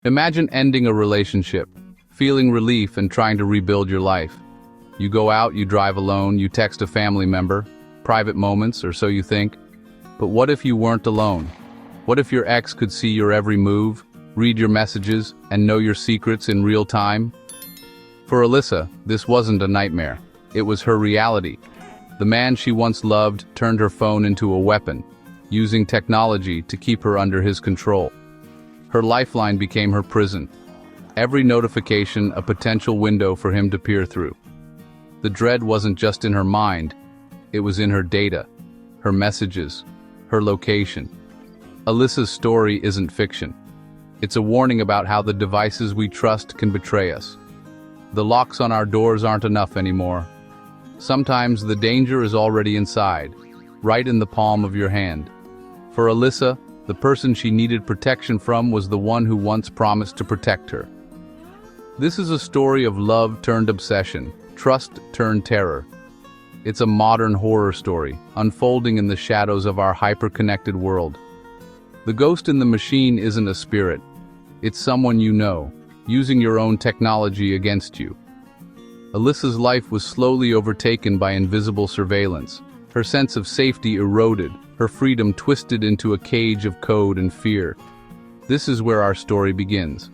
Imagine ending a relationship, feeling relief and trying to rebuild your life. You go out, you drive alone, you text a family member, private moments, or so you think. But what if you weren't alone? What if your ex could see your every move, read your messages, and know your secrets in real time? For Alyssa, this wasn't a nightmare. It was her reality. The man she once loved turned her phone into a weapon, using technology to keep her under his control. Her lifeline became her prison. Every notification a potential window for him to peer through. The dread wasn't just in her mind, it was in her data, her messages, her location. Alyssa's story isn't fiction. It's a warning about how the devices we trust can betray us. The locks on our doors aren't enough anymore. Sometimes the danger is already inside, right in the palm of your hand. For Alyssa, the person she needed protection from was the one who once promised to protect her. This is a story of love turned obsession, trust turned terror. It's a modern horror story, unfolding in the shadows of our hyper-connected world. The ghost in the machine isn't a spirit. It's someone you know, using your own technology against you. Alyssa's life was slowly overtaken by invisible surveillance. Her sense of safety eroded, her freedom twisted into a cage of code and fear. This is where our story begins.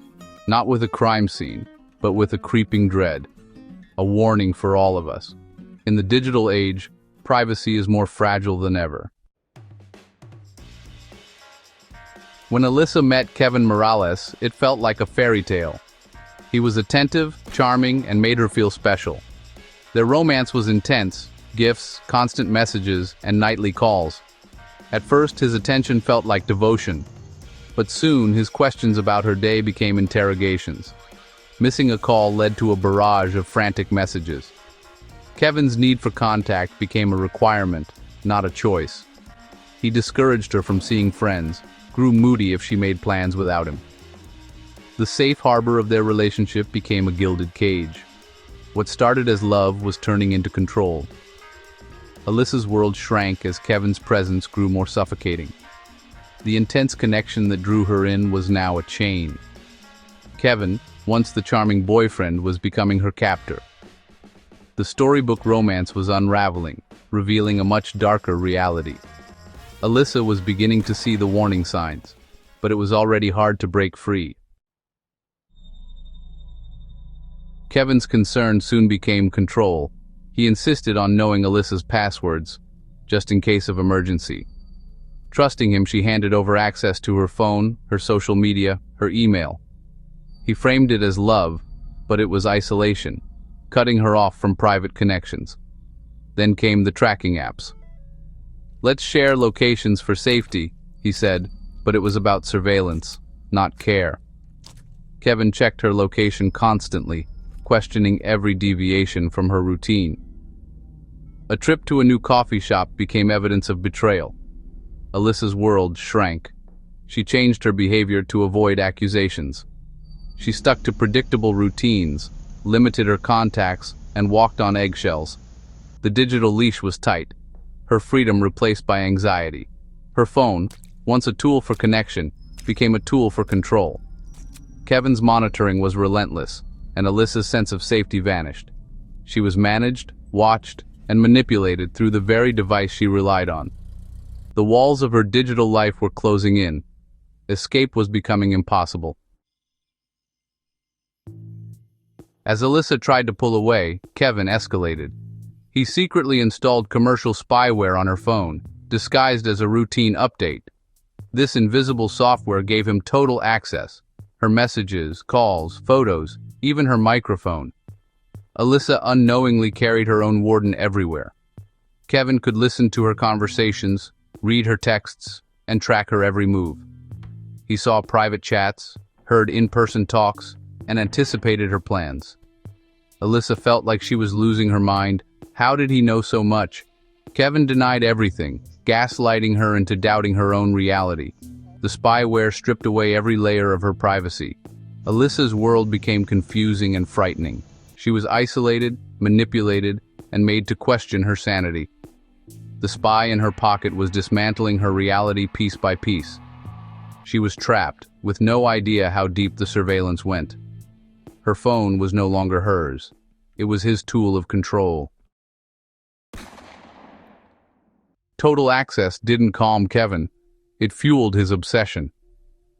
Not with a crime scene, but with a creeping dread. A warning for all of us. In the digital age, privacy is more fragile than ever. When Alyssa met Kevin Morales, it felt like a fairy tale. He was attentive, charming, and made her feel special. Their romance was intense, gifts, constant messages, and nightly calls. At first, his attention felt like devotion, but soon his questions about her day became interrogations. Missing a call led to a barrage of frantic messages. Kevin's need for contact became a requirement, not a choice. He discouraged her from seeing friends, grew moody if she made plans without him. The safe harbor of their relationship became a gilded cage. What started as love was turning into control. Alyssa's world shrank as Kevin's presence grew more suffocating. The intense connection that drew her in was now a chain. Kevin, once the charming boyfriend, was becoming her captor. The storybook romance was unraveling, revealing a much darker reality. Alyssa was beginning to see the warning signs, but it was already hard to break free. Kevin's concern soon became control. He insisted on knowing Alyssa's passwords, just in case of emergency. Trusting him, she handed over access to her phone, her social media, her email. He framed it as love, but it was isolation, cutting her off from private connections. Then came the tracking apps. "Let's share locations for safety," he said, but it was about surveillance, not care. Kevin checked her location constantly, questioning every deviation from her routine. A trip to a new coffee shop became evidence of betrayal. Alyssa's world shrank. She changed her behavior to avoid accusations. She stuck to predictable routines, limited her contacts, and walked on eggshells. The digital leash was tight, her freedom replaced by anxiety. Her phone, once a tool for connection, became a tool for control. Kevin's monitoring was relentless, and Alyssa's sense of safety vanished. She was managed, watched, and manipulated through the very device she relied on. The walls of her digital life were closing in. Escape was becoming impossible. As Alyssa tried to pull away, Kevin escalated. He secretly installed commercial spyware on her phone, disguised as a routine update. This invisible software gave him total access. Her messages, calls, photos, even her microphone. Alyssa unknowingly carried her own warden everywhere. Kevin could listen to her conversations, read her texts, and track her every move. He saw private chats, heard in-person talks, and anticipated her plans. Alyssa felt like she was losing her mind. How did he know so much? Kevin denied everything, gaslighting her into doubting her own reality. The spyware stripped away every layer of her privacy. Alyssa's world became confusing and frightening. She was isolated, manipulated, and made to question her sanity. The spy in her pocket was dismantling her reality piece by piece. She was trapped, with no idea how deep the surveillance went. Her phone was no longer hers. It was his tool of control. Total access didn't calm Kevin. It fueled his obsession.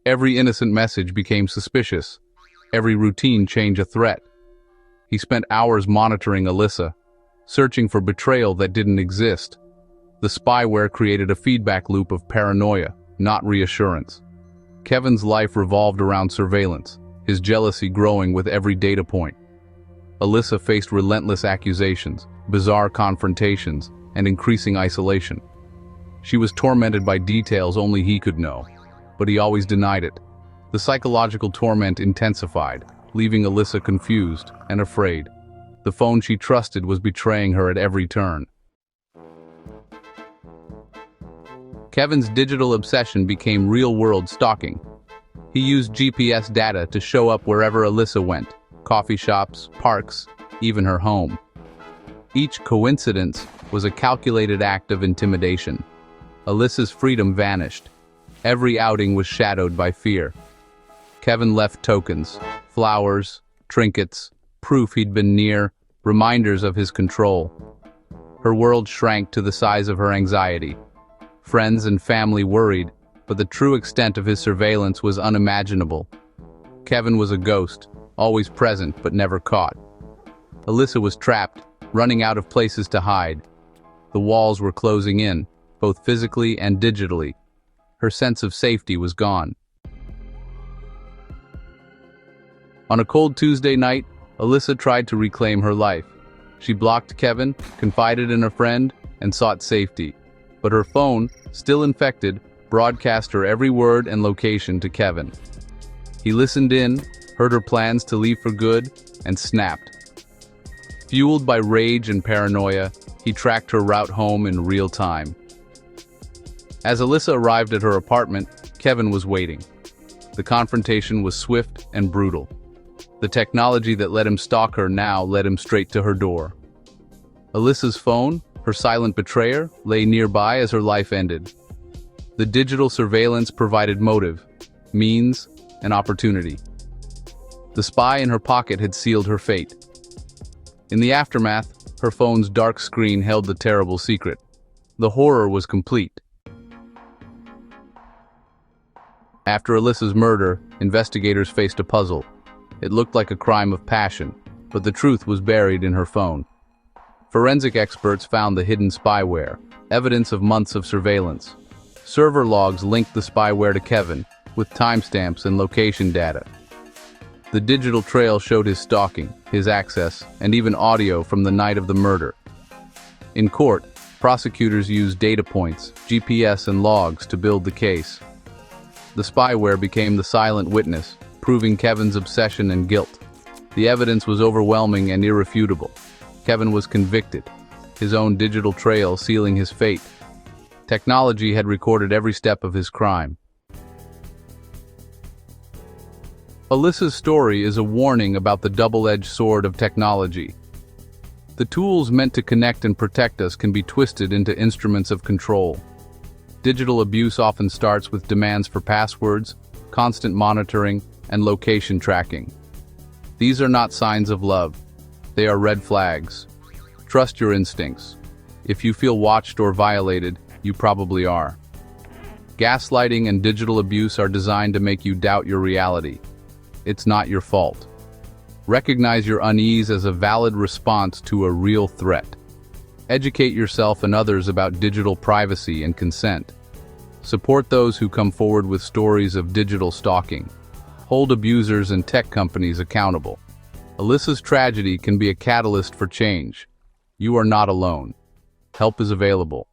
Every innocent message became suspicious. Every routine change a threat. He spent hours monitoring Alyssa, searching for betrayal that didn't exist. The spyware created a feedback loop of paranoia, not reassurance. Kevin's life revolved around surveillance, his jealousy growing with every data point. Alyssa faced relentless accusations, bizarre confrontations, and increasing isolation. She was tormented by details only he could know, but he always denied it. The psychological torment intensified, leaving Alyssa confused and afraid. The phone she trusted was betraying her at every turn. Kevin's digital obsession became real-world stalking. He used GPS data to show up wherever Alyssa went, coffee shops, parks, even her home. Each coincidence was a calculated act of intimidation. Alyssa's freedom vanished. Every outing was shadowed by fear. Kevin left tokens, flowers, trinkets, proof he'd been near, reminders of his control. Her world shrank to the size of her anxiety. Friends and family worried, but the true extent of his surveillance was unimaginable. Kevin was a ghost, always present but never caught. Alyssa was trapped, running out of places to hide. The walls were closing in, both physically and digitally. Her sense of safety was gone. On a cold Tuesday night, Alyssa tried to reclaim her life. She blocked Kevin, confided in a friend, and sought safety. But her phone, still infected, broadcast her every word and location to Kevin. He listened in, heard her plans to leave for good, and snapped. Fueled by rage and paranoia, he tracked her route home in real time. As Alyssa arrived at her apartment, Kevin was waiting. The confrontation was swift and brutal. The technology that let him stalk her now led him straight to her door. Alyssa's phone, her silent betrayer, lay nearby as her life ended. The digital surveillance provided motive, means, and opportunity. The spy in her pocket had sealed her fate. In the aftermath, her phone's dark screen held the terrible secret. The horror was complete. After Alyssa's murder, investigators faced a puzzle. It looked like a crime of passion, but the truth was buried in her phone. Forensic experts found the hidden spyware, evidence of months of surveillance. Server logs linked the spyware to Kevin, with timestamps and location data. The digital trail showed his stalking, his access, and even audio from the night of the murder. In court, prosecutors used data points, GPS, and logs to build the case. The spyware became the silent witness, proving Kevin's obsession and guilt. The evidence was overwhelming and irrefutable. Kevin was convicted, his own digital trail sealing his fate. Technology had recorded every step of his crime. Alyssa's story is a warning about the double-edged sword of technology. The tools meant to connect and protect us can be twisted into instruments of control. Digital abuse often starts with demands for passwords, constant monitoring, and location tracking. These are not signs of love. They are red flags. Trust your instincts. If you feel watched or violated, you probably are. Gaslighting and digital abuse are designed to make you doubt your reality. It's not your fault. Recognize your unease as a valid response to a real threat. Educate yourself and others about digital privacy and consent. Support those who come forward with stories of digital stalking. Hold abusers and tech companies accountable. Alyssa's tragedy can be a catalyst for change. You are not alone. Help is available.